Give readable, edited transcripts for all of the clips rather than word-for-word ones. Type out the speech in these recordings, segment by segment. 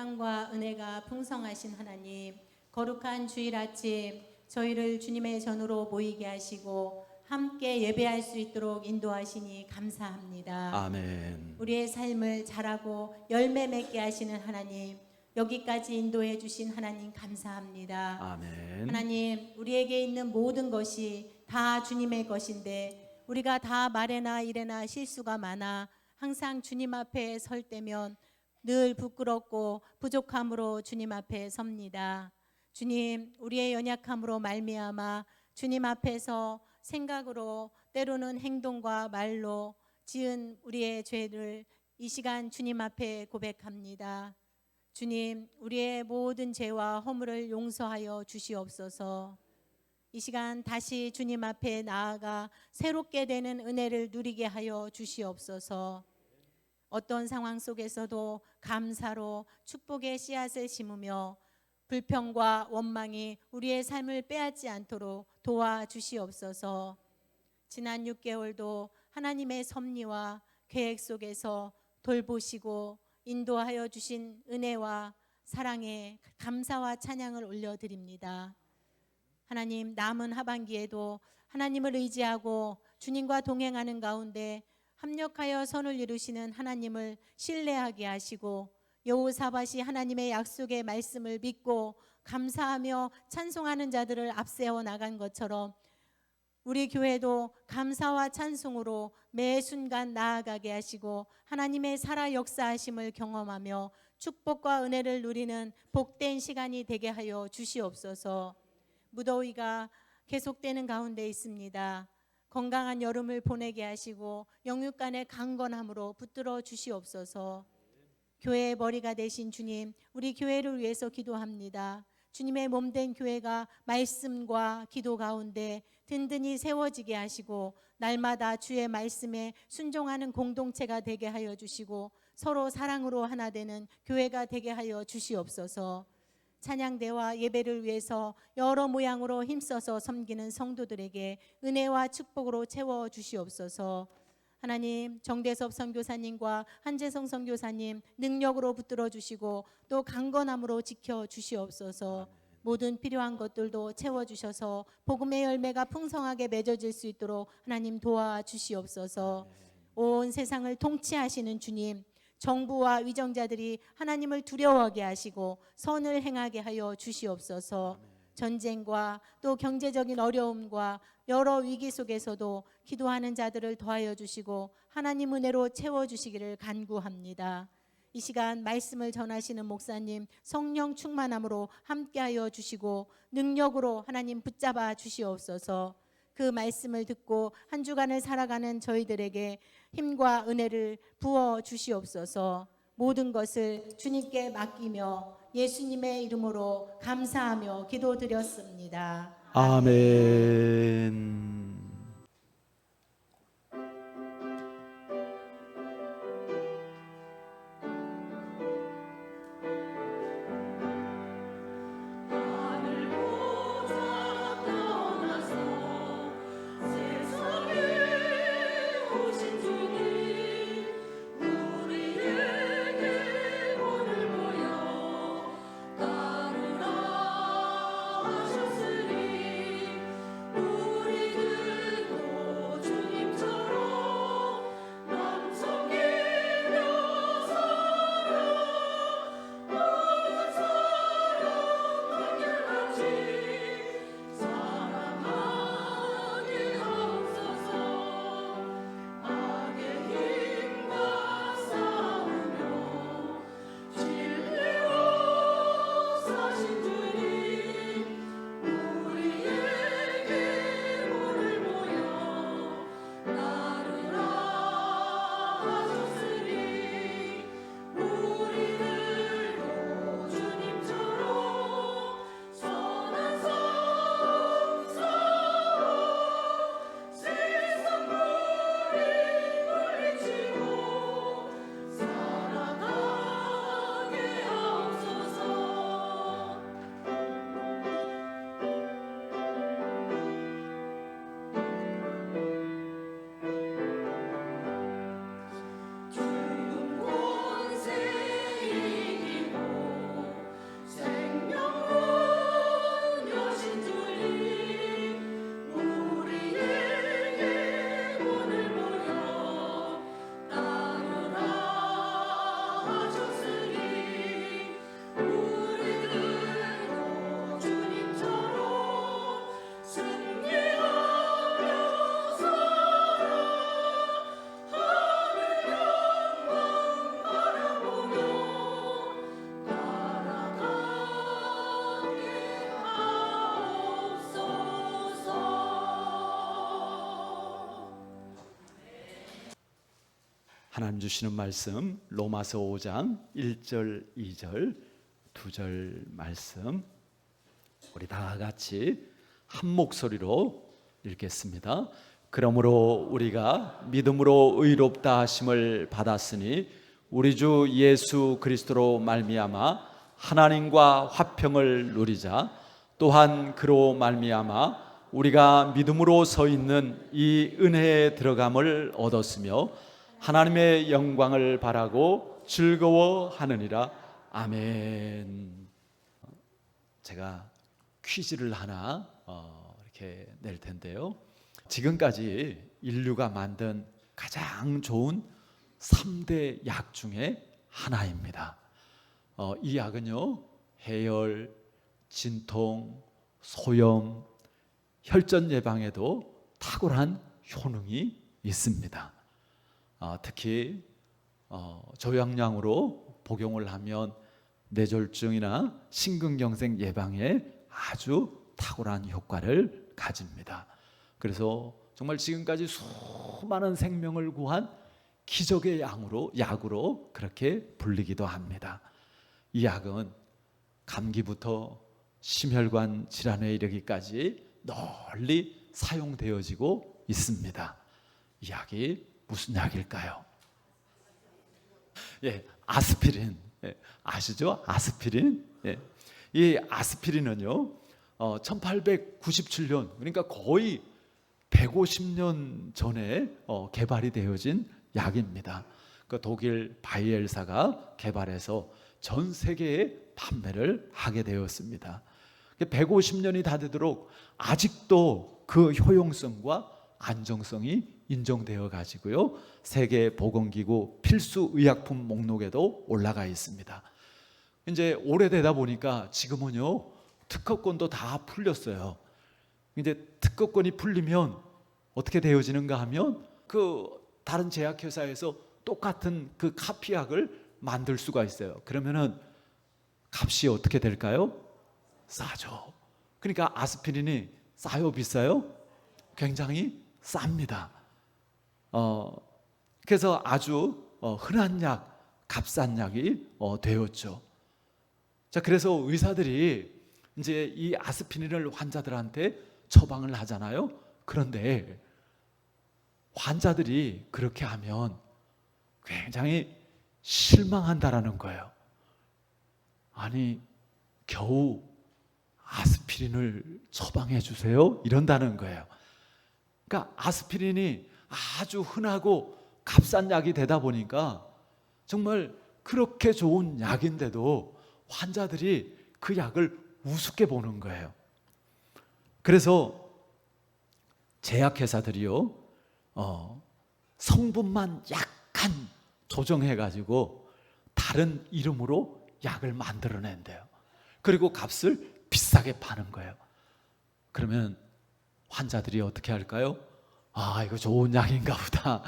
사랑과 은혜가 풍성하신 하나님, 거룩한 주일 아침 저희를 주님의 전으로 모이게 하시고 함께 예배할 수 있도록 인도하시니 감사합니다. 아멘. 우리의 삶을 자라고 열매 맺게 하시는 하나님, 여기까지 인도해 주신 하나님 감사합니다. 아멘. 하나님, 우리에게 있는 모든 것이 다 주님의 것인데 우리가 다 말에나 일에나 실수가 많아 항상 주님 앞에 설 때면 늘 부끄럽고 부족함으로 주님 앞에 섭니다. 주님, 우리의 연약함으로 말미암아 주님 앞에서 생각으로 때로는 행동과 말로 지은 우리의 죄를 이 시간 주님 앞에 고백합니다. 주님, 우리의 모든 죄와 허물을 용서하여 주시옵소서. 이 시간 다시 주님 앞에 나아가 새롭게 되는 은혜를 누리게 하여 주시옵소서. 어떤 상황 속에서도 감사로 축복의 씨앗을 심으며 불평과 원망이 우리의 삶을 빼앗지 않도록 도와주시옵소서. 지난 6개월도 하나님의 섭리와 계획 속에서 돌보시고 인도하여 주신 은혜와 사랑에 감사와 찬양을 올려드립니다. 하나님, 남은 하반기에도 하나님을 의지하고 주님과 동행하는 가운데 합력하여 선을 이루시는 하나님을 신뢰하게 하시고 여호사밧이 하나님의 약속의 말씀을 믿고 감사하며 찬송하는 자들을 앞세워 나간 것처럼 우리 교회도 감사와 찬송으로 매 순간 나아가게 하시고 하나님의 살아 역사하심을 경험하며 축복과 은혜를 누리는 복된 시간이 되게 하여 주시옵소서. 무더위가 계속되는 가운데 있습니다. 건강한 여름을 보내게 하시고 영육간의 강건함으로 붙들어 주시옵소서. 교회의 머리가 되신 주님, 우리 교회를 위해서 기도합니다. 주님의 몸된 교회가 말씀과 기도 가운데 든든히 세워지게 하시고 날마다 주의 말씀에 순종하는 공동체가 되게 하여 주시고 서로 사랑으로 하나 되는 교회가 되게 하여 주시옵소서. 찬양대와 예배를 위해서 여러 모양으로 힘써서 섬기는 성도들에게 은혜와 축복으로 채워 주시옵소서. 하나님, 정대섭 선교사님과 한재성 선교사님 능력으로 붙들어 주시고 또 강건함으로 지켜 주시옵소서. 모든 필요한 것들도 채워 주셔서 복음의 열매가 풍성하게 맺어질 수 있도록 하나님 도와주시옵소서. 온 세상을 통치하시는 주님, 정부와 위정자들이 하나님을 두려워하게 하시고 선을 행하게 하여 주시옵소서. 전쟁과 또 경제적인 어려움과 여러 위기 속에서도 기도하는 자들을 도와여 주시고 하나님 은혜로 채워주시기를 간구합니다. 이 시간 말씀을 전하시는 목사님 성령 충만함으로 함께하여 주시고 능력으로 하나님 붙잡아 주시옵소서. 그 말씀을 듣고 한 주간을 살아가는 저희들에게 힘과 은혜를 부어 주시옵소서. 모든 것을 주님께 맡기며 예수님의 이름으로 감사하며 기도드렸습니다. 아멘. 우리들 하나님 주시는 말씀 로마서 5장 1절 2절 2절 말씀 우리 다 같이 한 목소리로 읽겠습니다. 그러므로 우리가 믿음으로 의롭다 하심을 받았으니 우리 주 예수 그리스도로 말미암아 하나님과 화평을 누리자. 또한 그로 말미암아 우리가 믿음으로 서 있는 이 은혜에 들어감을 얻었으며 하나님의 영광을 바라고 즐거워하느니라. 아멘. 제가 퀴즈를 하나 이렇게 낼 텐데요. 지금까지 인류가 만든 가장 좋은 3대 약 중에 하나입니다. 이 약은요, 해열, 진통, 소염, 혈전 예방에도 탁월한 효능이 있습니다. 특히 조영량으로 복용을 하면 뇌졸중이나 심근경색 예방에 아주 탁월한 효과를 가집니다. 그래서 정말 지금까지 수많은 생명을 구한 기적의 약으로 그렇게 불리기도 합니다. 이 약은 감기부터 심혈관 질환에 이르기까지 널리 사용되어지고 있습니다. 이 약이 무슨 약일까요? 아스피린. 아시죠? 아스피린. 이 아스피린은요, 1897년, 그러니까 거의 150년 전에 개발이 되어진 약입니다. 그 독일 바이엘사가 개발해서 전 세계에 판매를 하게 되었습니다. 150년이 다 되도록 아직도 그 효용성과 안정성이 인정되어 가지고요, 세계보건기구 필수 의약품 목록에도 올라가 있습니다. 이제 오래되다 보니까 지금은요, 특허권도 다 풀렸어요. 이제 특허권이 풀리면 어떻게 되어지는가 하면 그 다른 제약회사에서 똑같은 그 카피약을 만들 수가 있어요. 그러면은 값이 어떻게 될까요? 싸죠. 그러니까 아스피린이 싸요, 비싸요? 굉장히 쌉니다. 그래서 아주 흔한 약, 값싼 약이 되었죠. 자, 그래서 의사들이 이제 이 아스피린을 환자들한테 처방을 하잖아요. 그런데 환자들이 그렇게 하면 굉장히 실망한다라는 거예요. 아니, 겨우 아스피린을 처방해 주세요? 이런다는 거예요. 그러니까 아스피린이 아주 흔하고 값싼 약이 되다 보니까 정말 그렇게 좋은 약인데도 환자들이 그 약을 우습게 보는 거예요. 그래서 제약회사들이요, 성분만 약간 조정해가지고 다른 이름으로 약을 만들어낸대요. 그리고 값을 비싸게 파는 거예요. 그러면 환자들이 어떻게 할까요? 아, 이거 좋은 약인가 보다.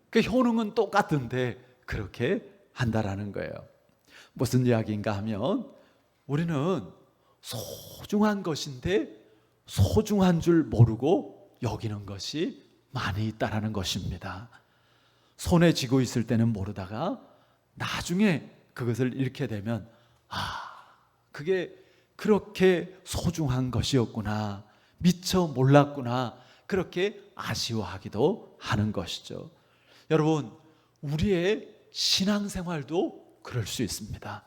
그 효능은 똑같은데 그렇게 한다라는 거예요. 무슨 이야기인가 하면 우리는 소중한 것인데 소중한 줄 모르고 여기는 것이 많이 있다라는 것입니다. 손에 쥐고 있을 때는 모르다가 나중에 그것을 잃게 되면 그게 그렇게 소중한 것이었구나, 미처 몰랐구나, 그렇게 아쉬워하기도 하는 것이죠. 여러분, 우리의 신앙생활도 그럴 수 있습니다.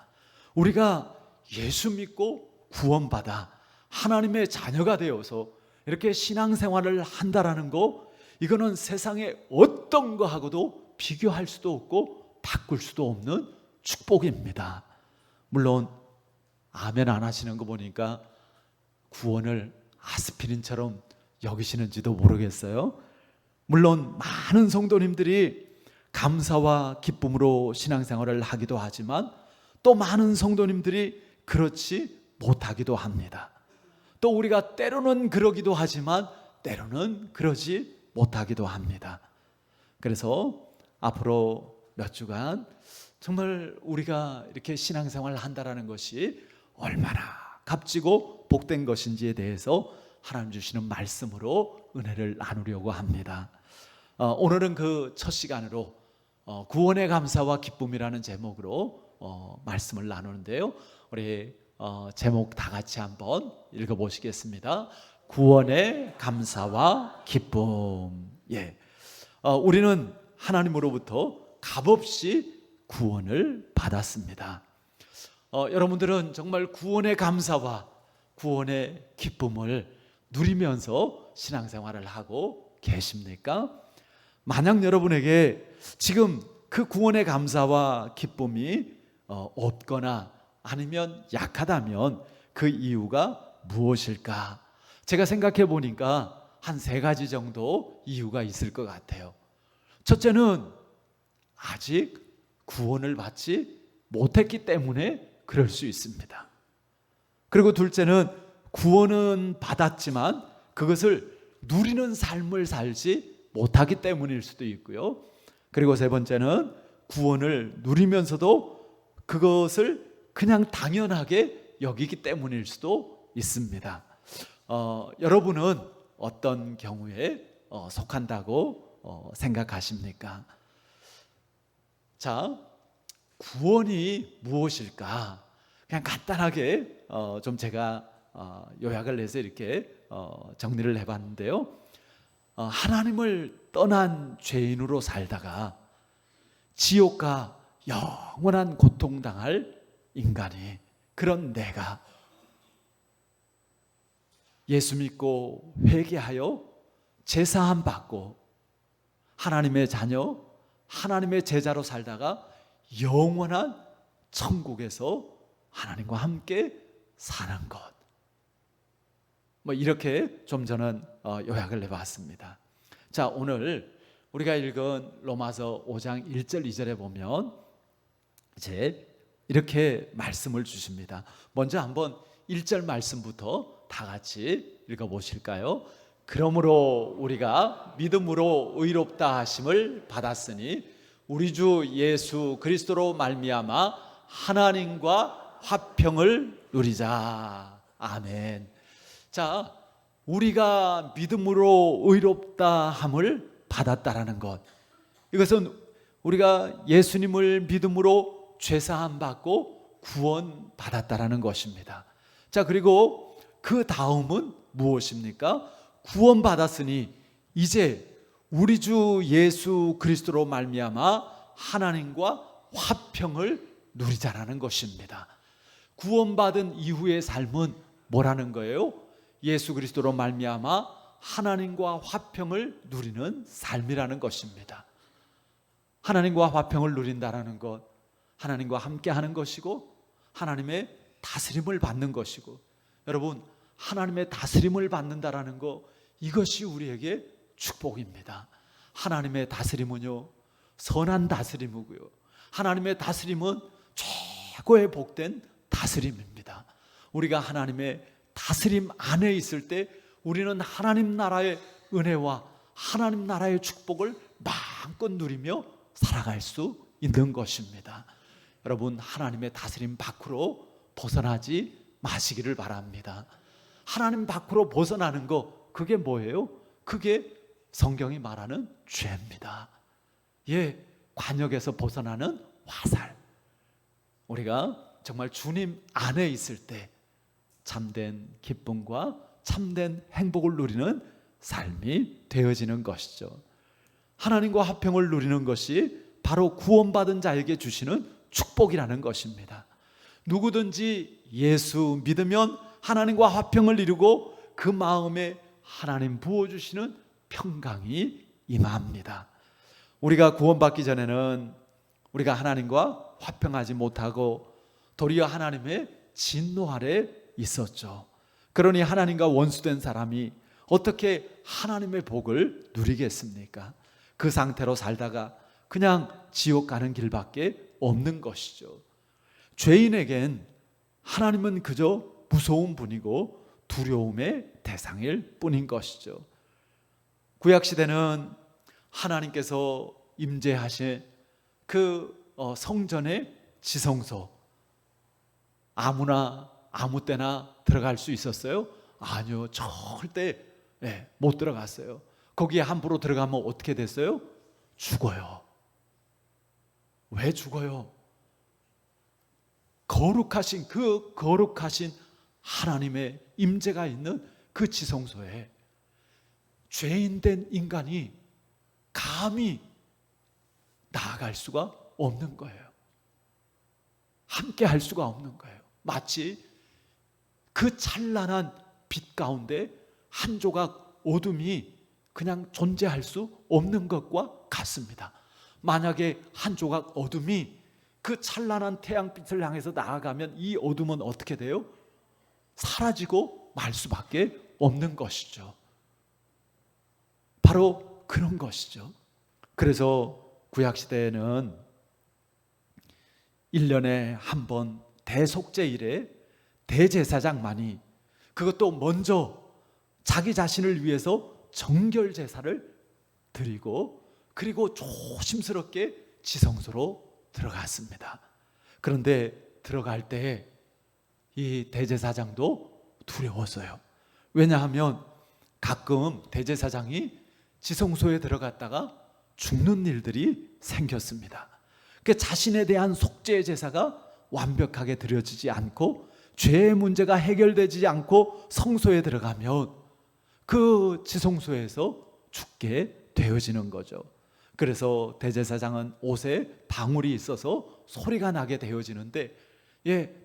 우리가 예수 믿고 구원받아 하나님의 자녀가 되어서 이렇게 신앙생활을 한다라는 거, 이거는 세상의 어떤 거하고도 비교할 수도 없고 바꿀 수도 없는 축복입니다. 물론 아멘 안 하시는 거 보니까 구원을 아스피린처럼 여기시는지도 모르겠어요. 물론 많은 성도님들이 감사와 기쁨으로 신앙생활을 하기도 하지만 또 많은 성도님들이 그렇지 못하기도 합니다. 또 우리가 때로는 그러기도 하지만 때로는 그러지 못하기도 합니다. 그래서 앞으로 몇 주간 정말 우리가 이렇게 신앙생활을 한다라는 것이 얼마나 값지고 복된 것인지에 대해서 하나님 주시는 말씀으로 은혜를 나누려고 합니다. 오늘은 그 첫 시간으로 구원의 감사와 기쁨이라는 제목으로 말씀을 나누는데요. 우리 제목 다 같이 한번 읽어보시겠습니다. 구원의 감사와 기쁨. 예, 우리는 하나님으로부터 값없이 구원을 받았습니다. 여러분들은 정말 구원의 감사와 구원의 기쁨을 누리면서 신앙생활을 하고 계십니까? 만약 여러분에게 지금 그 구원의 감사와 기쁨이 없거나 아니면 약하다면 그 이유가 무엇일까? 제가 생각해 보니까 한 3가지 정도 이유가 있을 것 같아요. 첫째는 아직 구원을 받지 못했기 때문에 그럴 수 있습니다. 그리고 둘째는 구원은 받았지만 그것을 누리는 삶을 살지 못하기 때문일 수도 있고요. 그리고 세 번째는 구원을 누리면서도 그것을 그냥 당연하게 여기기 때문일 수도 있습니다. 여러분은 어떤 경우에 속한다고 생각하십니까? 자, 구원이 무엇일까? 그냥 간단하게 좀 제가 요약을 내서 이렇게 정리를 해봤는데요. 하나님을 떠난 죄인으로 살다가 지옥과 영원한 고통당할 인간이, 그런 내가 예수 믿고 회개하여 제사함 받고 하나님의 자녀, 하나님의 제자로 살다가 영원한 천국에서 하나님과 함께 사는 것, 이렇게 좀 저는 요약을 해봤습니다. 자, 오늘 우리가 읽은 로마서 5장 1절 2절에 보면 이제 이렇게 말씀을 주십니다. 먼저 한번 1절 말씀부터 다 같이 읽어보실까요? 그러므로 우리가 믿음으로 의롭다 하심을 받았으니 우리 주 예수 그리스도로 말미암아 하나님과 화평을 누리자. 아멘. 자, 우리가 믿음으로 의롭다 함을 받았다라는 것, 이것은 우리가 예수님을 믿음으로 죄사함 받고 구원 받았다라는 것입니다. 자, 그리고 그 다음은 무엇입니까? 구원 받았으니 이제 우리 주 예수 그리스도로 말미암아 하나님과 화평을 누리자라는 것입니다. 구원받은 이후의 삶은 뭐라는 거예요? 예수 그리스도로 말미암아 하나님과 화평을 누리는 삶이라는 것입니다. 하나님과 화평을 누린다라는 것, 하나님과 함께하는 것이고 하나님의 다스림을 받는 것이고, 여러분, 하나님의 다스림을 받는다라는 것, 이것이 우리에게 축복입니다. 하나님의 다스림은요, 선한 다스림이고요, 하나님의 다스림은 최고의 복된 다스림입니다. 우리가 하나님의 다스림 안에 있을 때 우리는 하나님 나라의 은혜와 하나님 나라의 축복을 마음껏 누리며 살아갈 수 있는 것입니다. 여러분, 하나님의 다스림 밖으로 벗어나지 마시기를 바랍니다. 하나님 밖으로 벗어나는 거, 그게 뭐예요? 그게 성경이 말하는 죄입니다. 예, 관역에서 벗어나는 화살. 우리가 정말 주님 안에 있을 때 참된 기쁨과 참된 행복을 누리는 삶이 되어지는 것이죠. 하나님과 화평을 누리는 것이 바로 구원받은 자에게 주시는 축복이라는 것입니다. 누구든지 예수 믿으면 하나님과 화평을 이루고 그 마음에 하나님 부어주시는 평강이 임합니다. 우리가 구원받기 전에는 우리가 하나님과 화평하지 못하고 도리어 하나님의 진노 아래 있었죠. 그러니 하나님과 원수된 사람이 어떻게 하나님의 복을 누리겠습니까? 그 상태로 살다가 그냥 지옥 가는 길밖에 없는 것이죠. 죄인에겐 하나님은 그저 무서운 분이고 두려움의 대상일 뿐인 것이죠. 구약시대는 하나님께서 임재하신 그 성전의 지성소, 아무나 아무 때나 들어갈 수 있었어요? 아니요, 절대 못 들어갔어요. 거기에 함부로 들어가면 어떻게 됐어요? 죽어요. 왜 죽어요? 거룩하신 그 거룩하신 하나님의 임재가 있는 그 지성소에 죄인된 인간이 감히 나아갈 수가 없는 거예요. 함께 할 수가 없는 거예요. 마치 그 찬란한 빛 가운데 한 조각 어둠이 그냥 존재할 수 없는 것과 같습니다. 만약에 한 조각 어둠이 그 찬란한 태양빛을 향해서 나아가면 이 어둠은 어떻게 돼요? 사라지고 말 수밖에 없는 것이죠. 바로 그런 것이죠. 그래서 구약시대에는 1년에 한 번 대속죄일에 대제사장만이, 그것도 먼저 자기 자신을 위해서 정결 제사를 드리고 그리고 조심스럽게 지성소로 들어갔습니다. 그런데 들어갈 때 이 대제사장도 두려웠어요. 왜냐하면 가끔 대제사장이 지성소에 들어갔다가 죽는 일들이 생겼습니다. 그 자신에 대한 속죄 제사가 완벽하게 드려지지 않고 죄의 문제가 해결되지 않고 성소에 들어가면 그 지성소에서 죽게 되어지는 거죠. 그래서 대제사장은 옷에 방울이 있어서 소리가 나게 되어지는데,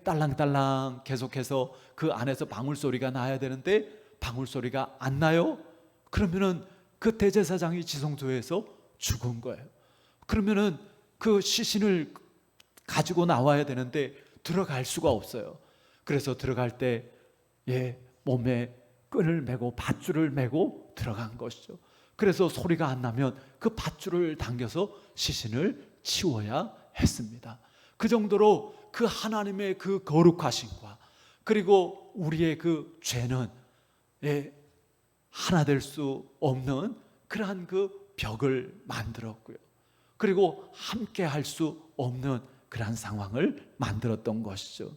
딸랑딸랑 계속해서 그 안에서 방울 소리가 나야 되는데 방울 소리가 안 나요? 그러면은 그 대제사장이 지성소에서 죽은 거예요. 그러면은 그 시신을 가지고 나와야 되는데 들어갈 수가 없어요. 그래서 들어갈 때 몸에 끈을 매고 밧줄을 매고 들어간 것이죠. 그래서 소리가 안 나면 그 밧줄을 당겨서 시신을 치워야 했습니다. 그 정도로 그 하나님의 그 거룩하심과 그리고 우리의 그 죄는 하나 될 수 없는 그러한 그 벽을 만들었고요. 그리고 함께 할 수 없는 그러한 상황을 만들었던 것이죠.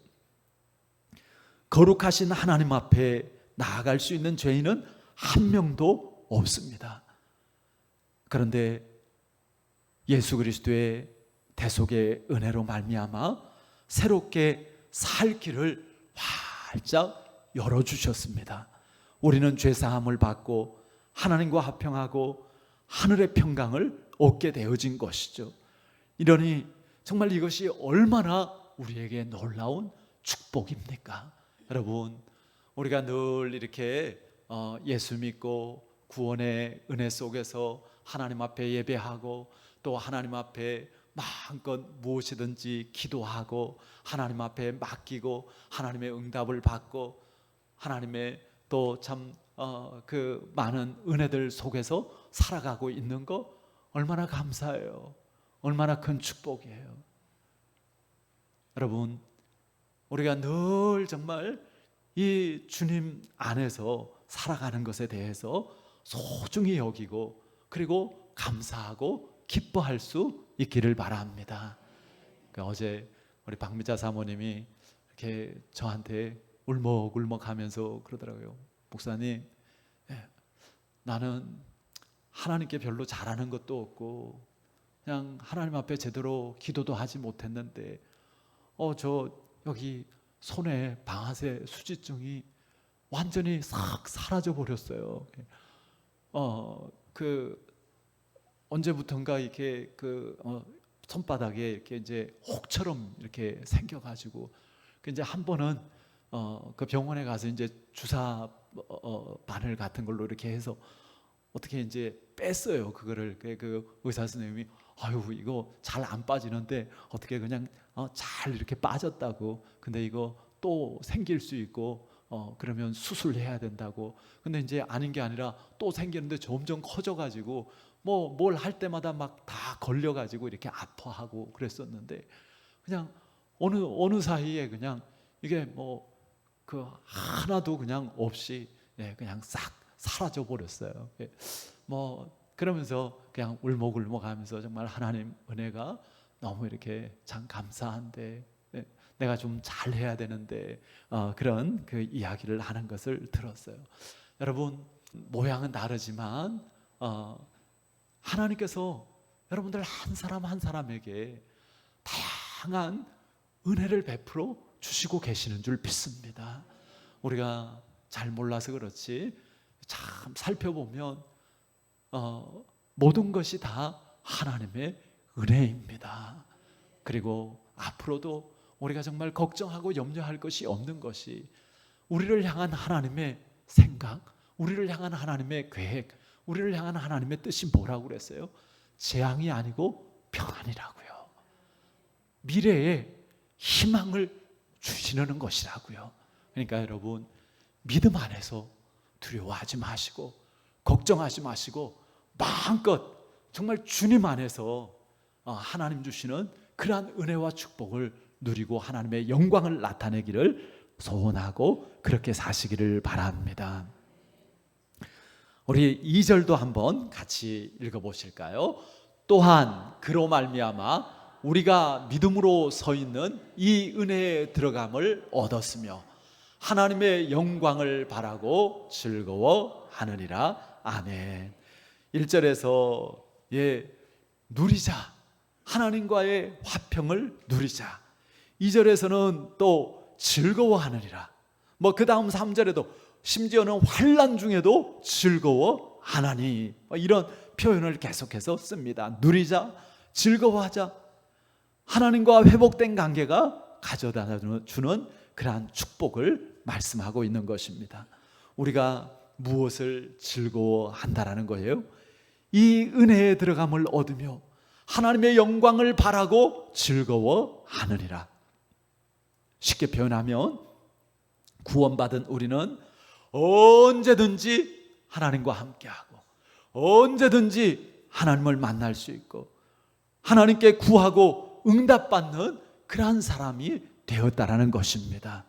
거룩하신 하나님 앞에 나아갈 수 있는 죄인은 한 명도 없습니다. 그런데 예수 그리스도의 대속의 은혜로 말미암아 새롭게 살 길을 활짝 열어주셨습니다. 우리는 죄사함을 받고 하나님과 화평하고 하늘의 평강을 얻게 되어진 것이죠. 이러니 정말 이것이 얼마나 우리에게 놀라운 축복입니까? 여러분, 우리가 늘 이렇게 예수 믿고 구원의 은혜 속에서 하나님 앞에 예배하고 또 하나님 앞에 마음껏 무엇이든지 기도하고 하나님 앞에 맡기고 하나님의 응답을 받고 하나님의 또 참 그 많은 은혜들 속에서 살아가고 있는 거 얼마나 감사해요. 얼마나 큰 축복이에요. 여러분, 우리가 늘 정말 이 주님 안에서 살아가는 것에 대해서 소중히 여기고 그리고 감사하고 기뻐할 수 있기를 바랍니다. 어제 우리 박미자 사모님이 이렇게 저한테 울먹울먹하면서 그러더라고요. 목사님, 나는 하나님께 별로 잘하는 것도 없고 그냥 하나님 앞에 제대로 기도도 하지 못했는데 저 여기 손에 방아쇠 수지증이 완전히 싹 사라져 버렸어요. 그 언제부턴가 이렇게 손바닥에 이렇게 이제 혹처럼 이렇게 생겨가지고 이제 한 번은 그 병원에 가서 이제 주사 바늘 같은 걸로 이렇게 해서 어떻게 이제 뺐어요. 그거를 그 의사 선생님이 아유 이거 잘 안 빠지는데 어떻게 그냥 잘 이렇게 빠졌다고. 근데 이거 또 생길 수 있고 그러면 수술해야 된다고. 근데 이제 아닌 게 아니라 또 생기는데 점점 커져가지고 뭐 뭘 할 때마다 막 다 걸려가지고 이렇게 아파하고 그랬었는데 그냥 어느 사이에 그냥 이게 뭐 그 하나도 그냥 없이 그냥 싹 사라져 버렸어요. 뭐 그러면서 그냥 울먹울먹하면서 정말 하나님 은혜가 너무 이렇게 참 감사한데 내가 좀 잘해야 되는데 그런 그 이야기를 하는 것을 들었어요. 여러분, 모양은 다르지만 하나님께서 여러분들 한 사람 한 사람에게 다양한 은혜를 베풀어 주시고 계시는 줄 믿습니다. 우리가 잘 몰라서 그렇지 참 살펴보면 모든 것이 다 하나님의 은혜입니다. 그리고 앞으로도 우리가 정말 걱정하고 염려할 것이 없는 것이 우리를 향한 하나님의 생각, 우리를 향한 하나님의 계획, 우리를 향한 하나님의 뜻이 뭐라고 그랬어요? 재앙이 아니고 평안이라고요. 미래에 희망을 주시는 것이라고요. 그러니까 여러분, 믿음 안에서 두려워하지 마시고 걱정하지 마시고 마음껏 정말 주님 안에서 하나님 주시는 그러한 은혜와 축복을 누리고 하나님의 영광을 나타내기를 소원하고 그렇게 사시기를 바랍니다. 우리 2절도 한번 같이 읽어보실까요? 또한 그로 말미암아 우리가 믿음으로 서 있는 이 은혜에 들어감을 얻었으며 하나님의 영광을 바라고 즐거워하느니라. 아멘. 1절에서 누리자, 하나님과의 화평을 누리자. 2절에서는 또 즐거워하느니라. 그 다음 3절에도 심지어는 환난 중에도 즐거워하나니, 이런 표현을 계속해서 씁니다. 누리자, 즐거워하자. 하나님과 회복된 관계가 가져다 주는 그러한 축복을 말씀하고 있는 것입니다. 우리가 무엇을 즐거워한다라는 거예요? 이 은혜에 들어감을 얻으며 하나님의 영광을 바라고 즐거워하느니라. 쉽게 표현하면 구원받은 우리는 언제든지 하나님과 함께하고 언제든지 하나님을 만날 수 있고 하나님께 구하고 응답받는 그러한 사람이 되었다라는 것입니다.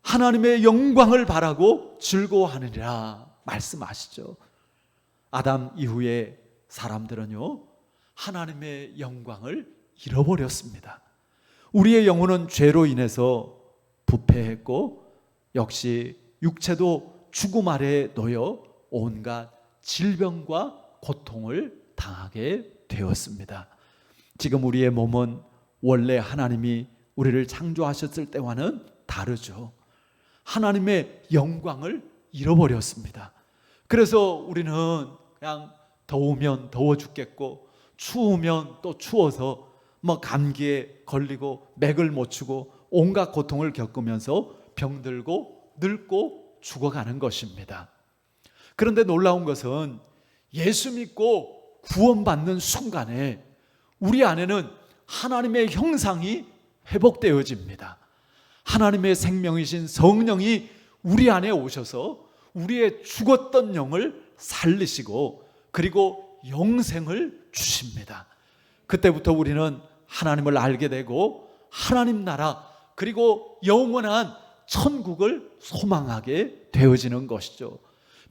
하나님의 영광을 바라고 즐거워하느니라 말씀하시죠. 아담 이후에 사람들은요, 하나님의 영광을 잃어버렸습니다. 우리의 영혼은 죄로 인해서 부패했고 역시 육체도 죽음 아래에 놓여 온갖 질병과 고통을 당하게 되었습니다. 지금 우리의 몸은 원래 하나님이 우리를 창조하셨을 때와는 다르죠. 하나님의 영광을 잃어버렸습니다. 그래서 우리는 그냥 더우면 더워 죽겠고 추우면 또 추워서 감기에 걸리고 맥을 못 추고 온갖 고통을 겪으면서 병들고 늙고 죽어가는 것입니다. 그런데 놀라운 것은 예수 믿고 구원받는 순간에 우리 안에는 하나님의 형상이 회복되어집니다. 하나님의 생명이신 성령이 우리 안에 오셔서 우리의 죽었던 영을 살리시고 그리고 영생을 주십니다. 그때부터 우리는 하나님을 알게 되고 하나님 나라 그리고 영원한 천국을 소망하게 되어지는 것이죠.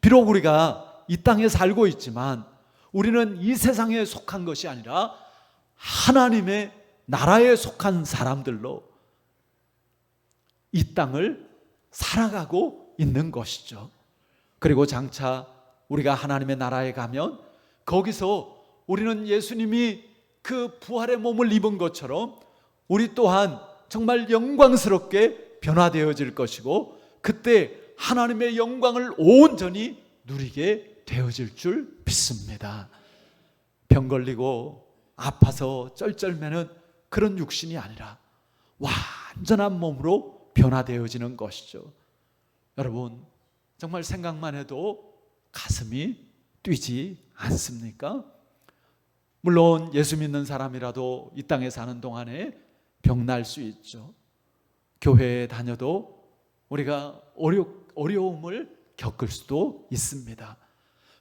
비록 우리가 이 땅에 살고 있지만 우리는 이 세상에 속한 것이 아니라 하나님의 나라에 속한 사람들로 이 땅을 살아가고 있는 것이죠. 그리고 장차 우리가 하나님의 나라에 가면 거기서 우리는 예수님이 그 부활의 몸을 입은 것처럼 우리 또한 정말 영광스럽게 변화되어질 것이고 그때 하나님의 영광을 온전히 누리게 되어질 줄 믿습니다. 병 걸리고 아파서 쩔쩔매는 그런 육신이 아니라 완전한 몸으로 변화되어지는 것이죠. 여러분, 정말 생각만 해도 가슴이 뛰지 않습니까? 물론 예수 믿는 사람이라도 이 땅에 사는 동안에 병날 수 있죠. 교회에 다녀도 우리가 어려움을 겪을 수도 있습니다.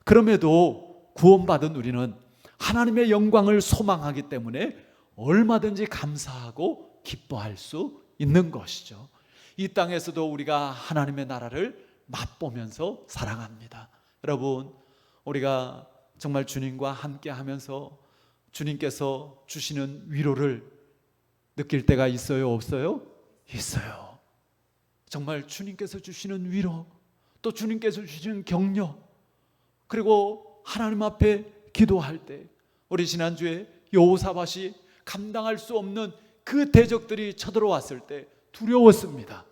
그럼에도 구원받은 우리는 하나님의 영광을 소망하기 때문에 얼마든지 감사하고 기뻐할 수 있는 것이죠. 이 땅에서도 우리가 하나님의 나라를 맛보면서 살아갑니다. 여러분, 우리가 정말 주님과 함께 하면서 주님께서 주시는 위로를 느낄 때가 있어요? 없어요? 있어요. 정말 주님께서 주시는 위로, 또 주님께서 주시는 격려, 그리고 하나님 앞에 기도할 때 우리 지난주에 여호사밧이 감당할 수 없는 그 대적들이 쳐들어왔을 때 두려웠습니다.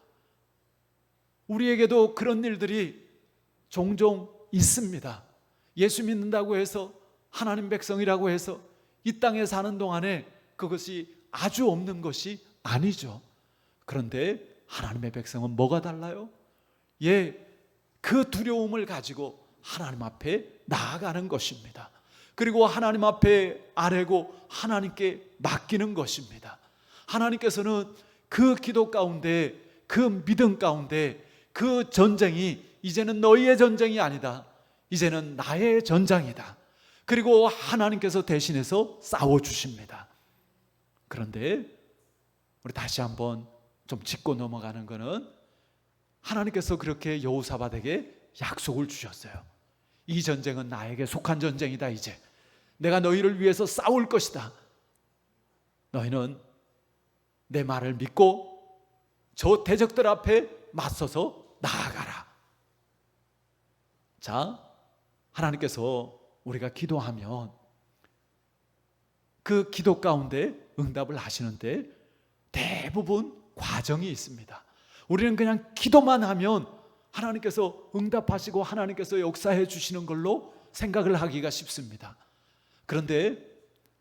우리에게도 그런 일들이 종종 있습니다. 예수 믿는다고 해서, 하나님 백성이라고 해서 이 땅에 사는 동안에 그것이 아주 없는 것이 아니죠. 그런데 하나님의 백성은 뭐가 달라요? 그 두려움을 가지고 하나님 앞에 나아가는 것입니다. 그리고 하나님 앞에 아뢰고 하나님께 맡기는 것입니다. 하나님께서는 그 기도 가운데, 그 믿음 가운데 그 전쟁이 이제는 너희의 전쟁이 아니다, 이제는 나의 전장이다. 그리고 하나님께서 대신해서 싸워주십니다. 그런데 우리 다시 한번 좀 짚고 넘어가는 것은, 하나님께서 그렇게 여호사밧에게 약속을 주셨어요. 이 전쟁은 나에게 속한 전쟁이다. 이제 내가 너희를 위해서 싸울 것이다. 너희는 내 말을 믿고 저 대적들 앞에 맞서서 나아가라. 자, 하나님께서 우리가 기도하면 그 기도 가운데 응답을 하시는데 대부분 과정이 있습니다. 우리는 그냥 기도만 하면 하나님께서 응답하시고 하나님께서 역사해 주시는 걸로 생각을 하기가 쉽습니다. 그런데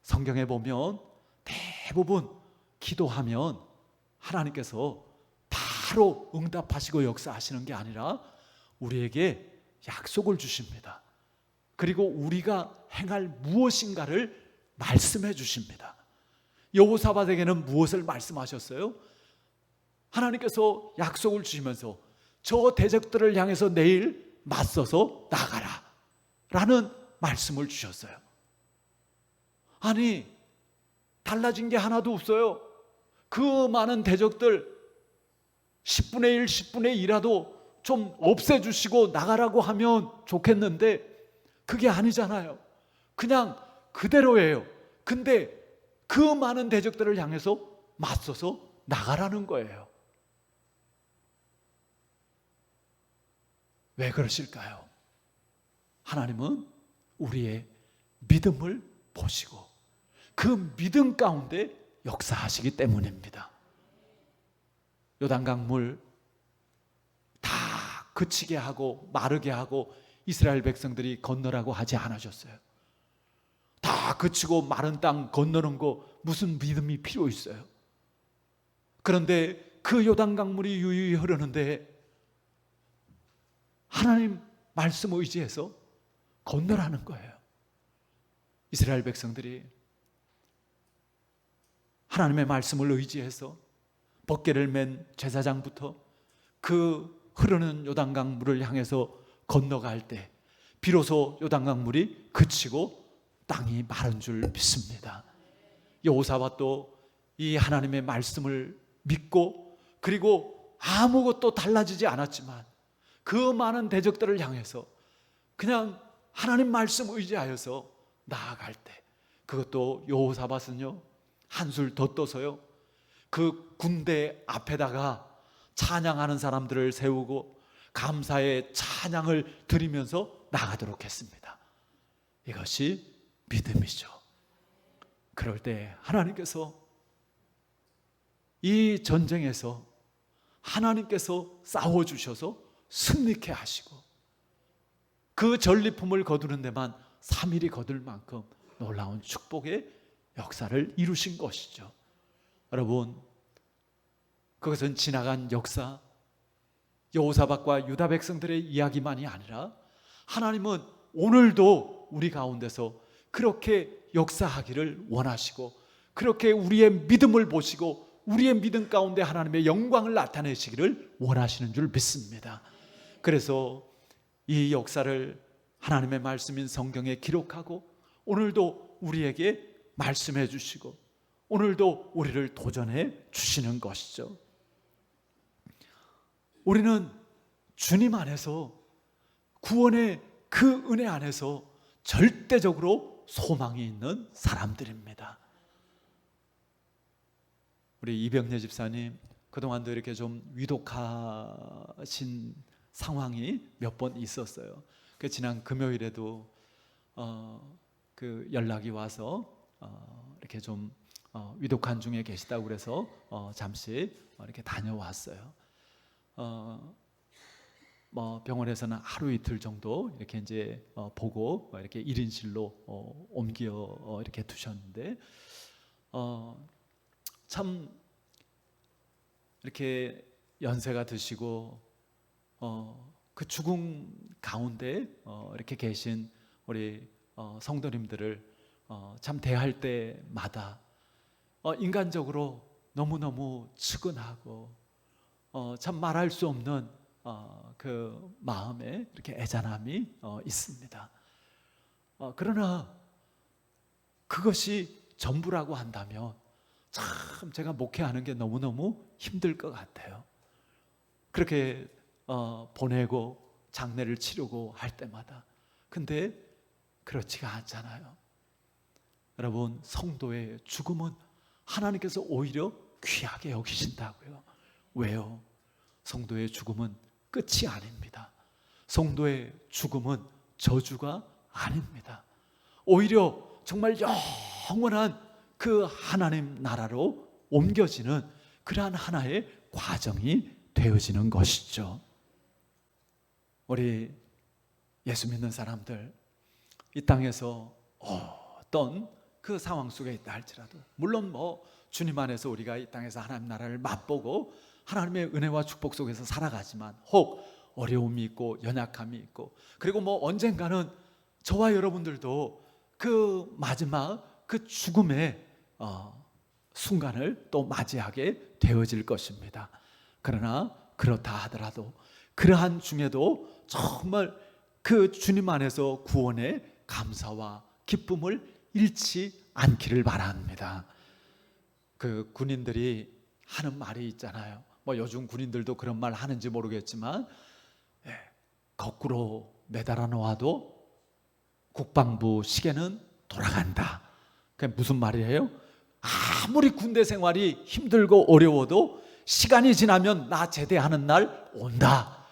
성경에 보면 대부분 기도하면 하나님께서 바로 응답하시고 역사하시는 게 아니라 우리에게 약속을 주십니다. 그리고 우리가 행할 무엇인가를 말씀해 주십니다. 여호사밧에게는 무엇을 말씀하셨어요? 하나님께서 약속을 주시면서 저 대적들을 향해서 내일 맞서서 나가라 라는 말씀을 주셨어요. 아니, 달라진 게 하나도 없어요. 그 많은 대적들 10분의 1, 10분의 1이라도 좀 없애주시고 나가라고 하면 좋겠는데 그게 아니잖아요. 그냥 그대로예요. 근데 그 많은 대적들을 향해서 맞서서 나가라는 거예요. 왜 그러실까요? 하나님은 우리의 믿음을 보시고 그 믿음 가운데 역사하시기 때문입니다. 요단강물 다 그치게 하고 마르게 하고 이스라엘 백성들이 건너라고 하지 않으셨어요. 다 그치고 마른 땅 건너는 거 무슨 믿음이 필요 있어요? 그런데 그 요단강물이 유유히 흐르는데 하나님 말씀 의지해서 건너라는 거예요. 이스라엘 백성들이 하나님의 말씀을 의지해서 벗개를 맨 제사장부터 그 흐르는 요단강 물을 향해서 건너갈 때 비로소 요단강 물이 그치고 땅이 마른 줄 믿습니다. 여호사밧도 이 하나님의 말씀을 믿고 그리고 아무것도 달라지지 않았지만 그 많은 대적들을 향해서 그냥 하나님 말씀 의지하여서 나아갈 때 그것도 여호사밧은요 한술 더 떠서요 그 군대 앞에다가 찬양하는 사람들을 세우고 감사의 찬양을 드리면서 나가도록 했습니다. 이것이 믿음이죠. 그럴 때 하나님께서 이 전쟁에서 하나님께서 싸워주셔서 승리케 하시고 그 전리품을 거두는 데만 3일이 거둘 만큼 놀라운 축복의 역사를 이루신 것이죠. 여러분, 그것은 지나간 역사, 여호사밧과 유다 백성들의 이야기만이 아니라 하나님은 오늘도 우리 가운데서 그렇게 역사하기를 원하시고 그렇게 우리의 믿음을 보시고 우리의 믿음 가운데 하나님의 영광을 나타내시기를 원하시는 줄 믿습니다. 그래서 이 역사를 하나님의 말씀인 성경에 기록하고 오늘도 우리에게 말씀해 주시고 오늘도 우리를 도전해 주시는 것이죠. 우리는 주님 안에서 구원의 그 은혜 안에서 절대적으로 소망이 있는 사람들입니다. 우리 이병래 집사님 그동안도 이렇게 좀 위독하신 상황이 몇 번 있었어요. 그 지난 금요일에도 그 연락이 와서 이렇게 좀 위독한 중에 계시다고 그래서 잠시 이렇게 다녀왔어요. 뭐 병원에서는 하루 이틀 정도 이렇게 이제 보고 이렇게 1인실로 옮겨 이렇게 두셨는데 참 이렇게 연세가 드시고 그 죽음 가운데 이렇게 계신 우리 성도님들을 참 대할 때마다 인간적으로 너무너무 측은하고 참 말할 수 없는 그 마음에 이렇게 애잔함이 있습니다. 그러나 그것이 전부라고 한다면 참 제가 목회하는 게 너무너무 힘들 것 같아요. 그렇게 보내고 장례를 치르고 할 때마다. 근데 그렇지가 않잖아요. 여러분, 성도의 죽음은 하나님께서 오히려 귀하게 여기신다고요. 왜요? 성도의 죽음은 끝이 아닙니다. 성도의 죽음은 저주가 아닙니다. 오히려 정말 영원한 그 하나님 나라로 옮겨지는 그러한 하나의 과정이 되어지는 것이죠. 우리 예수 믿는 사람들, 이 땅에서 어떤 그 상황 속에 있다 할지라도, 물론 뭐 주님 안에서 우리가 이 땅에서 하나님 나라를 맛보고 하나님의 은혜와 축복 속에서 살아가지만, 혹 어려움이 있고 연약함이 있고, 그리고 뭐 언젠가는 저와 여러분들도 그 마지막 그 죽음의 순간을 또 맞이하게 되어질 것입니다. 그러나 그렇다 하더라도 그러한 중에도 정말 그 주님 안에서 구원의 감사와 기쁨을 잃지 않기를 바랍니다. 그 군인들이 하는 말이 있잖아요. 뭐 요즘 군인들도 그런 말 하는지 모르겠지만, 거꾸로 매달아 놓아도 국방부 시계는 돌아간다. 그게 무슨 말이에요? 아무리 군대 생활이 힘들고 어려워도 시간이 지나면 나 제대하는 날 온다.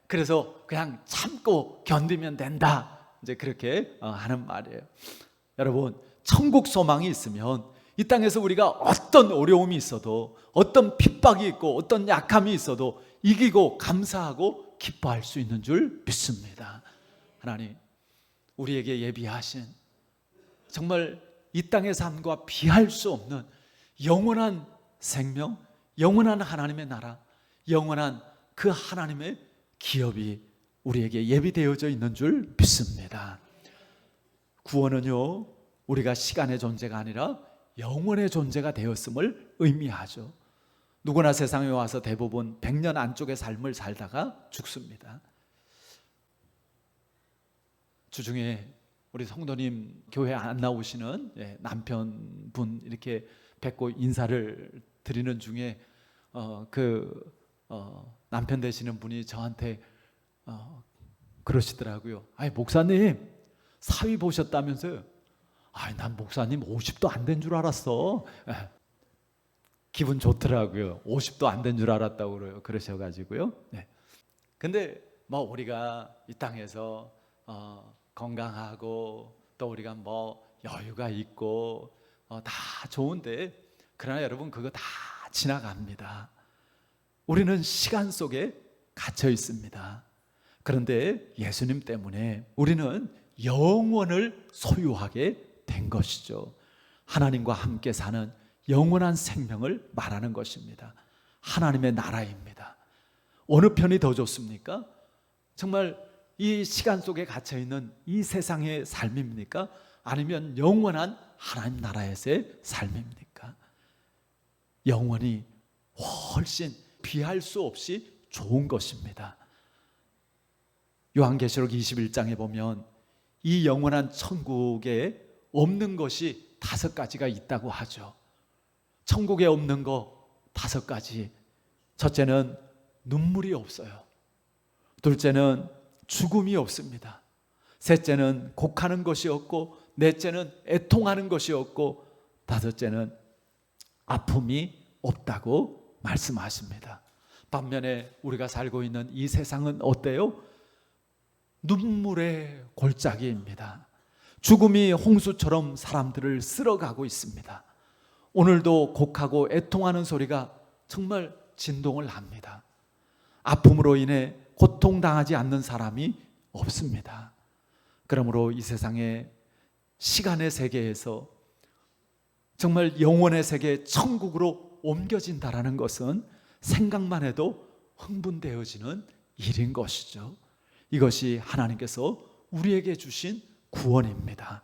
그래서 그냥 참고 견디면 된다. 이제 그렇게 하는 말이에요. 여러분, 천국 소망이 있으면 이 땅에서 우리가 어떤 어려움이 있어도, 어떤 핍박이 있고 어떤 약함이 있어도 이기고 감사하고 기뻐할 수 있는 줄 믿습니다. 하나님, 우리에게 예비하신 정말 이 땅의 삶과 비할 수 없는 영원한 생명, 영원한 하나님의 나라, 영원한 그 하나님의 기업이 우리에게 예비되어져 있는 줄 믿습니다. 구원은요, 우리가 시간의 존재가 아니라 영원의 존재가 되었음을 의미하죠. 누구나 세상에 와서 대부분 100년 안쪽의 삶을 살다가 죽습니다. 주중에 우리 성도님 교회 안 나오시는 남편분 이렇게 뵙고 인사를 드리는 중에 남편 되시는 분이 저한테 그러시더라고요. 아니, 목사님 사위 보셨다면서요? 아니, 난 목사님 50도 안 된 줄 알았어. 기분 좋더라고요. 50도 안 된 줄 알았다고 그러셔가지고요. 근데 뭐 우리가 이 땅에서 건강하고 또 우리가 뭐 여유가 있고 다 좋은데, 그러나 여러분, 그거 다 지나갑니다. 우리는 시간 속에 갇혀 있습니다. 그런데 예수님 때문에 우리는 영원을 소유하게 된 것이죠. 하나님과 함께 사는 영원한 생명을 말하는 것입니다. 하나님의 나라입니다. 어느 편이 더 좋습니까? 정말 이 시간 속에 갇혀 있는 이 세상의 삶입니까? 아니면 영원한 하나님 나라에서의 삶입니까? 영원히 훨씬 비할 수 없이 좋은 것입니다. 요한계시록 21장에 보면 이 영원한 천국에 없는 것이 5가지가 있다고 하죠. 천국에 없는 거 5가지. 첫째는 눈물이 없어요. 둘째는 죽음이 없습니다. 셋째는 곡하는 것이 없고, 넷째는 애통하는 것이 없고, 다섯째는 아픔이 없다고 말씀하십니다. 반면에 우리가 살고 있는 이 세상은 어때요? 눈물의 골짜기입니다. 죽음이 홍수처럼 사람들을 쓸어가고 있습니다. 오늘도 곡하고 애통하는 소리가 정말 진동을 합니다. 아픔으로 인해 고통당하지 않는 사람이 없습니다. 그러므로 이 세상의 시간의 세계에서 정말 영원의 세계 천국으로 옮겨진다라는 것은 생각만 해도 흥분되어지는 일인 것이죠. 이것이 하나님께서 우리에게 주신 구원입니다.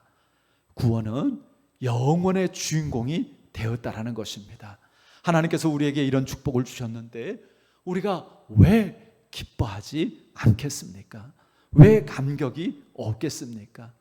구원은 영원의 주인공이 되었다라는 것입니다. 하나님께서 우리에게 이런 축복을 주셨는데 우리가 왜 기뻐하지 않겠습니까? 왜 감격이 없겠습니까?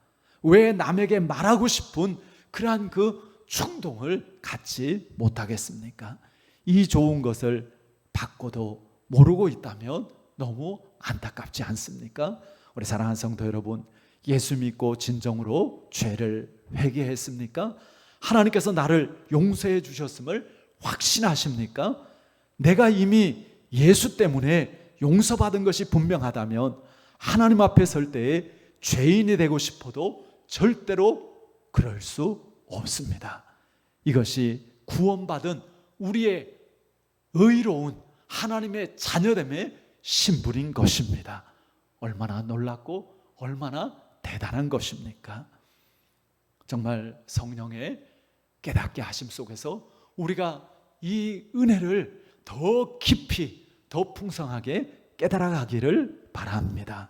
왜 남에게 말하고 싶은 그러한 그 충동을 갖지 못하겠습니까? 이 좋은 것을 받고도 모르고 있다면 너무 안타깝지 않습니까? 우리 사랑하는 성도 여러분, 예수 믿고 진정으로 죄를 회개했습니까? 하나님께서 나를 용서해 주셨음을 확신하십니까? 내가 이미 예수 때문에 용서받은 것이 분명하다면 하나님 앞에 설 때에 죄인이 되고 싶어도 절대로 그럴 수 없습니다. 이것이 구원받은 우리의 의로운 하나님의 자녀됨의 신분인 것입니다. 얼마나 놀랍고 얼마나 대단한 것입니까? 정말 성령의 깨닫게 하심 속에서 우리가 이 은혜를 더 깊이 더 풍성하게 깨달아가기를 바랍니다.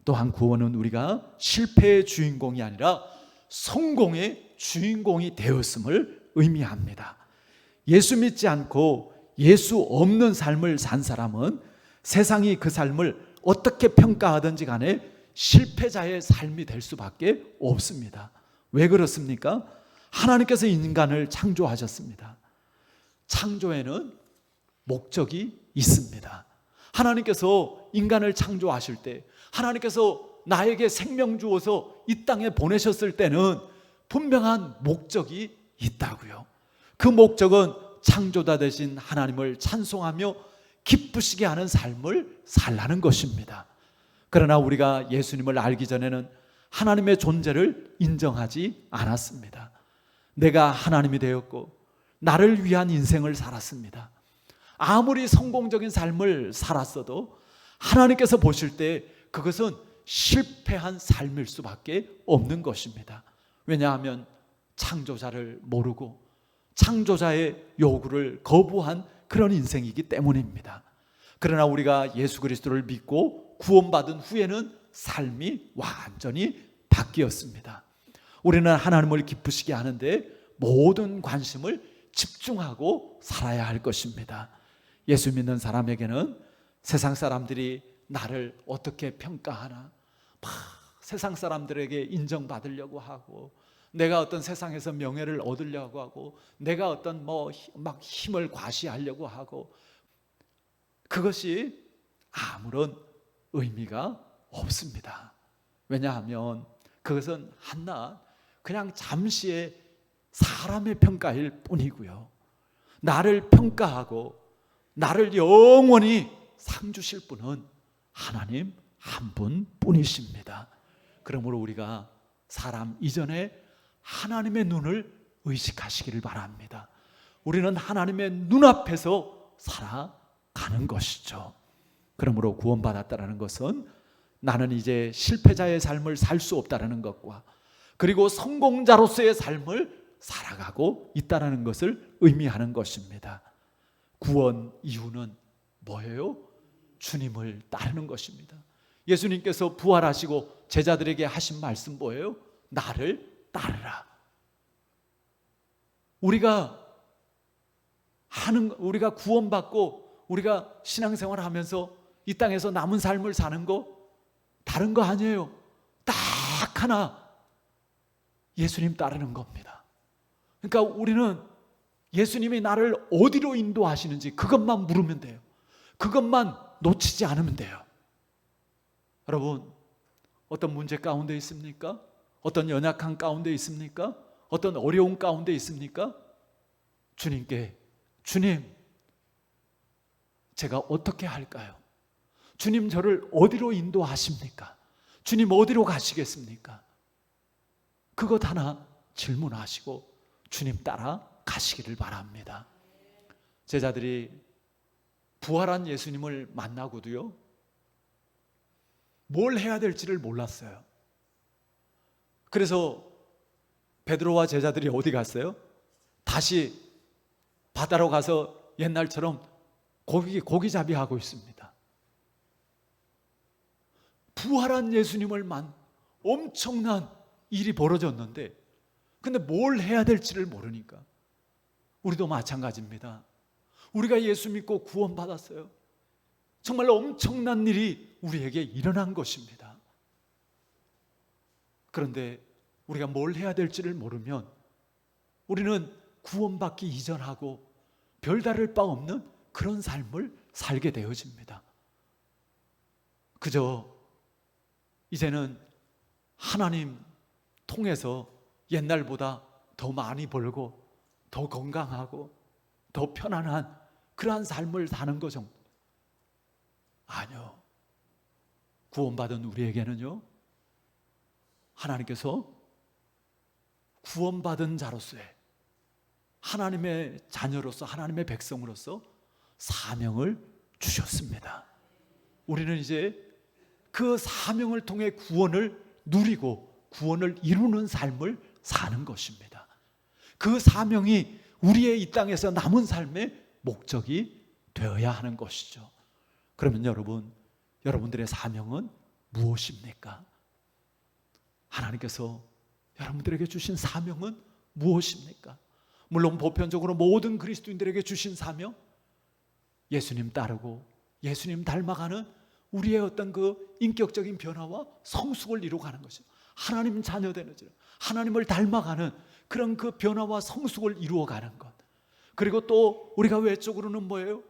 또한 구원은 우리가 실패의 주인공이 아니라 성공의 주인공이 되었음을 의미합니다. 예수 믿지 않고 예수 없는 삶을 산 사람은 세상이 그 삶을 어떻게 평가하든지 간에 실패자의 삶이 될 수밖에 없습니다. 왜 그렇습니까? 하나님께서 인간을 창조하셨습니다. 창조에는 목적이 있습니다. 하나님께서 인간을 창조하실 때, 하나님께서 나에게 생명 주어서 이 땅에 보내셨을 때는 분명한 목적이 있다고요. 그 목적은 창조자 되신 하나님을 찬송하며 기쁘시게 하는 삶을 살라는 것입니다. 그러나 우리가 예수님을 알기 전에는 하나님의 존재를 인정하지 않았습니다. 내가 하나님이 되었고 나를 위한 인생을 살았습니다. 아무리 성공적인 삶을 살았어도 하나님께서 보실 때 그것은 실패한 삶일 수밖에 없는 것입니다. 왜냐하면 창조자를 모르고 창조자의 요구를 거부한 그런 인생이기 때문입니다. 그러나 우리가 예수 그리스도를 믿고 구원받은 후에는 삶이 완전히 바뀌었습니다. 우리는 하나님을 기쁘시게 하는데 모든 관심을 집중하고 살아야 할 것입니다. 예수 믿는 사람에게는 세상 사람들이 나를 어떻게 평가하나 막 세상 사람들에게 인정받으려고 하고 내가 어떤 세상에서 명예를 얻으려고 하고 내가 어떤 막 힘을 과시하려고 하고 그것이 아무런 의미가 없습니다. 왜냐하면 그것은 한낱 그냥 잠시의 사람의 평가일 뿐이고요. 나를 평가하고 나를 영원히 상 주실 분은 하나님 한 분뿐이십니다. 그러므로 우리가 사람 이전에 하나님의 눈을 의식하시기를 바랍니다. 우리는 하나님의 눈앞에서 살아가는 것이죠. 그러므로 구원받았다는 것은 나는 이제 실패자의 삶을 살 수 없다는 것과 그리고 성공자로서의 삶을 살아가고 있다는 것을 의미하는 것입니다. 구원 이유는 뭐예요? 주님을 따르는 것입니다. 예수님께서 부활하시고 제자들에게 하신 말씀 뭐예요? 나를 따르라. 우리가 구원받고 우리가 신앙생활을 하면서 이 땅에서 남은 삶을 사는 거 다른 거 아니에요. 딱 하나 예수님 따르는 겁니다. 그러니까 우리는 예수님이 나를 어디로 인도하시는지 그것만 물으면 돼요. 그것만 놓치지 않으면 돼요. 여러분, 어떤 문제 가운데 있습니까? 어떤 연약한 가운데 있습니까? 어떤 어려운 가운데 있습니까? 주님께 주님, 제가 어떻게 할까요? 주님, 저를 어디로 인도하십니까? 주님, 어디로 가시겠습니까? 그것 하나 질문하시고 주님 따라 가시기를 바랍니다. 제자들이 부활한 예수님을 만나고도요, 뭘 해야 될지를 몰랐어요. 그래서 베드로와 제자들이 어디 갔어요? 다시 바다로 가서 옛날처럼 고기잡이 하고 있습니다. 부활한 예수님을 엄청난 일이 벌어졌는데, 근데 뭘 해야 될지를 모르니까. 우리도 마찬가지입니다. 우리가 예수 믿고 구원받았어요. 정말 엄청난 일이 우리에게 일어난 것입니다. 그런데 우리가 뭘 해야 될지를 모르면 우리는 구원받기 이전하고 별다를 바 없는 그런 삶을 살게 되어집니다. 그저 이제는 하나님 통해서 옛날보다 더 많이 벌고 더 건강하고 더 편안한 그러한 삶을 사는 것 정도. 아니요. 구원받은 우리에게는요, 하나님께서 구원받은 자로서의, 하나님의 자녀로서, 하나님의 백성으로서 사명을 주셨습니다. 우리는 이제 그 사명을 통해 구원을 누리고 구원을 이루는 삶을 사는 것입니다. 그 사명이 우리의 이 땅에서 남은 삶의 목적이 되어야 하는 것이죠. 그러면 여러분들의 사명은 무엇입니까? 하나님께서 여러분들에게 주신 사명은 무엇입니까? 물론 보편적으로 모든 그리스도인들에게 주신 사명, 예수님 따르고 예수님 닮아가는 우리의 어떤 그 인격적인 변화와 성숙을 이루어가는 것이죠. 하나님 자녀 되는, 하나님을 닮아가는 그런 그 변화와 성숙을 이루어가는 것. 그리고 또 우리가 외적으로는 뭐예요?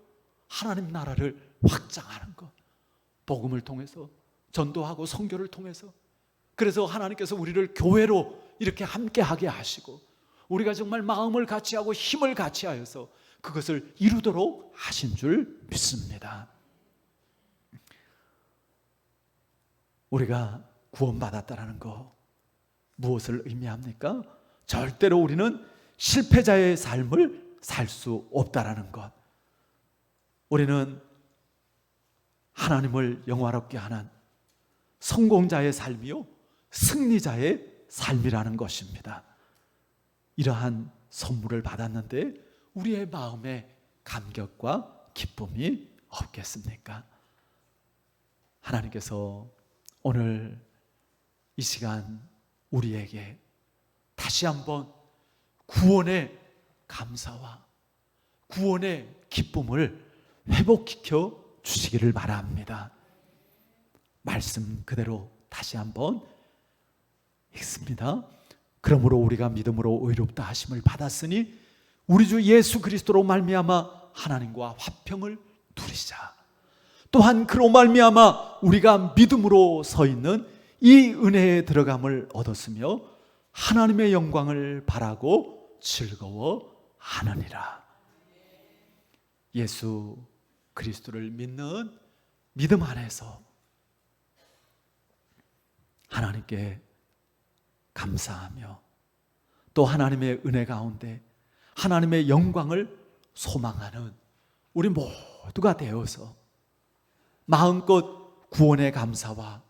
하나님 나라를 확장하는 것. 복음을 통해서, 전도하고 선교를 통해서. 그래서 하나님께서 우리를 교회로 이렇게 함께하게 하시고, 우리가 정말 마음을 같이하고 힘을 같이하여서 그것을 이루도록 하신 줄 믿습니다. 우리가 구원받았다는 거 무엇을 의미합니까? 절대로 우리는 실패자의 삶을 살 수 없다라는 것. 우리는 하나님을 영화롭게 하는 성공자의 삶이요, 승리자의 삶이라는 것입니다. 이러한 선물을 받았는데 우리의 마음에 감격과 기쁨이 없겠습니까? 하나님께서 오늘 이 시간 우리에게 다시 한번 구원의 감사와 구원의 기쁨을 회복시켜 주시기를 바랍니다. 말씀 그대로 다시 한번 읽습니다. 그러므로 우리가 믿음으로 의롭다 하심을 받았으니 우리 주 예수 그리스도로 말미암아 하나님과 화평을 누리자. 또한 그로 말미암아 우리가 믿음으로 서 있는 이 은혜에 들어감을 얻었으며 하나님의 영광을 바라고 즐거워하느니라. 예수 그리스도를 믿는 믿음 안에서 하나님께 감사하며 또 하나님의 은혜 가운데 하나님의 영광을 소망하는 우리 모두가 되어서 마음껏 구원의 감사와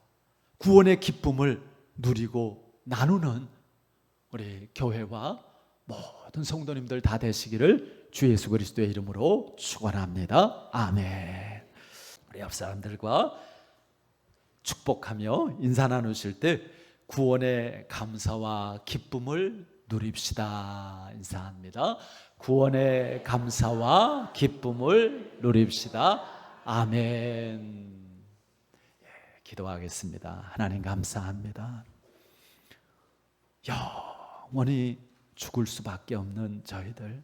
구원의 기쁨을 누리고 나누는 우리 교회와 모든 성도님들 다 되시기를 주 예수 그리스도의 이름으로 축원합니다. 아멘. 우리 옆 사람들과 축복하며 인사 나누실 때 구원의 감사와 기쁨을 누립시다. 인사합니다. 구원의 감사와 기쁨을 누립시다. 아멘. 기도하겠습니다. 하나님 감사합니다. 영원히 죽을 수밖에 없는 저희들,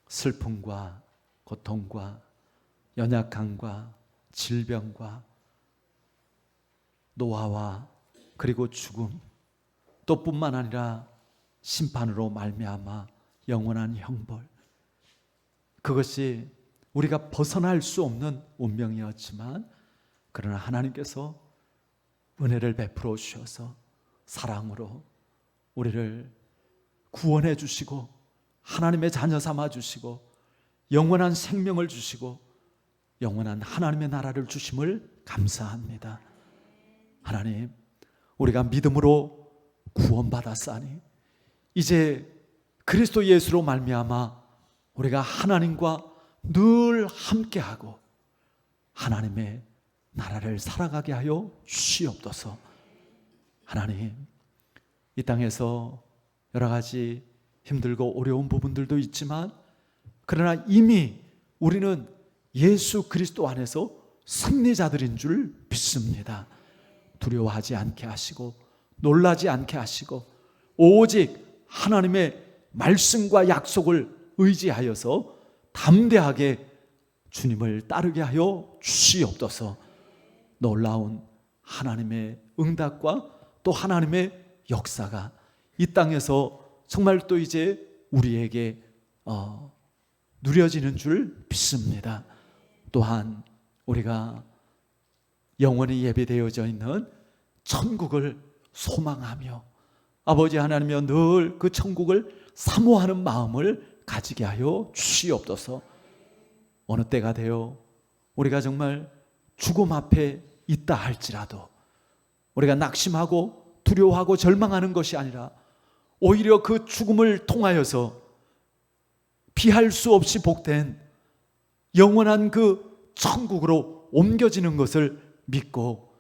슬픔과 고통과 연약함과 질병과 노화와 그리고 죽음, 또 뿐만 아니라 심판으로 말미암아 영원한 형벌, 그것이 우리가 벗어날 수 없는 운명이었지만 그러나 하나님께서 은혜를 베풀어 주셔서 사랑으로 우리를 구원해 주시고 하나님의 자녀 삼아 주시고 영원한 생명을 주시고 영원한 하나님의 나라를 주심을 감사합니다. 하나님, 우리가 믿음으로 구원받았사니 이제 그리스도 예수로 말미암아 우리가 하나님과 늘 함께하고 하나님의 나라를 살아가게 하여 주시옵소서. 하나님, 이 땅에서 여러 가지 힘들고 어려운 부분들도 있지만 그러나 이미 우리는 예수 그리스도 안에서 승리자들인 줄 믿습니다. 두려워하지 않게 하시고 놀라지 않게 하시고 오직 하나님의 말씀과 약속을 의지하여서 담대하게 주님을 따르게 하여 주시옵소서. 놀라운 하나님의 응답과 또 하나님의 역사가 이 땅에서 정말 또 이제 우리에게 누려지는 줄 믿습니다. 또한 우리가 영원히 예비되어져 있는 천국을 소망하며 아버지 하나님이여 늘 그 천국을 사모하는 마음을 가지게 하여 주시옵소서. 어느 때가 되어 우리가 정말 죽음 앞에 있다 할지라도 우리가 낙심하고 두려워하고 절망하는 것이 아니라 오히려 그 죽음을 통하여서 피할 수 없이 복된 영원한 그 천국으로 옮겨지는 것을 믿고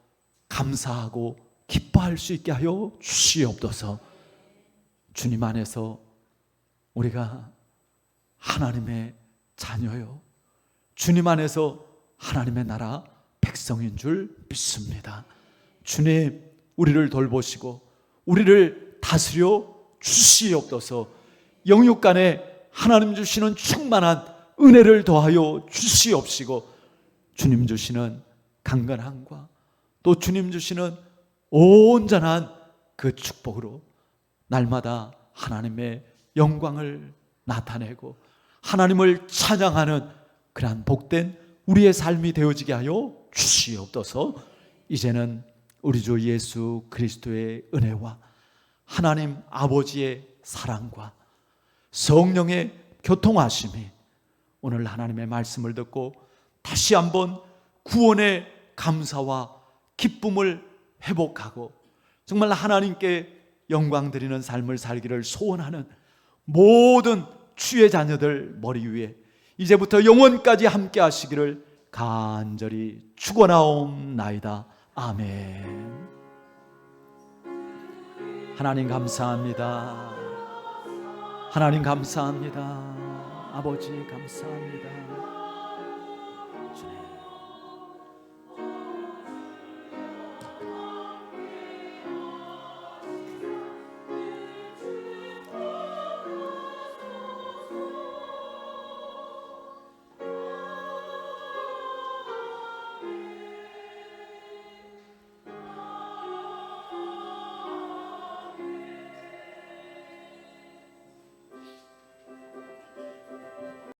감사하고 기뻐할 수 있게 하여 주시옵소서. 주님 안에서 우리가 하나님의 자녀요, 주님 안에서 하나님의 나라 백성인 줄 믿습니다. 주님, 우리를 돌보시고 우리를 다스려 주시옵소서. 영육간에 하나님 주시는 충만한 은혜를 더하여 주시옵시고 주님 주시는 강건함과 또 주님 주시는 온전한 그 축복으로 날마다 하나님의 영광을 나타내고 하나님을 찬양하는 그러한 복된 우리의 삶이 되어지게 하여 주시옵소서. 이제는 우리 주 예수 그리스도의 은혜와 하나님 아버지의 사랑과 성령의 교통하심이 오늘 하나님의 말씀을 듣고 다시 한번 구원의 감사와 기쁨을 회복하고 정말 하나님께 영광 드리는 삶을 살기를 소원하는 모든 주의 자녀들 머리 위에 이제부터 영원까지 함께 하시기를 간절히 축원하옵나이다. 아멘. 하나님 감사합니다. 하나님 감사합니다. 아버지 감사합니다.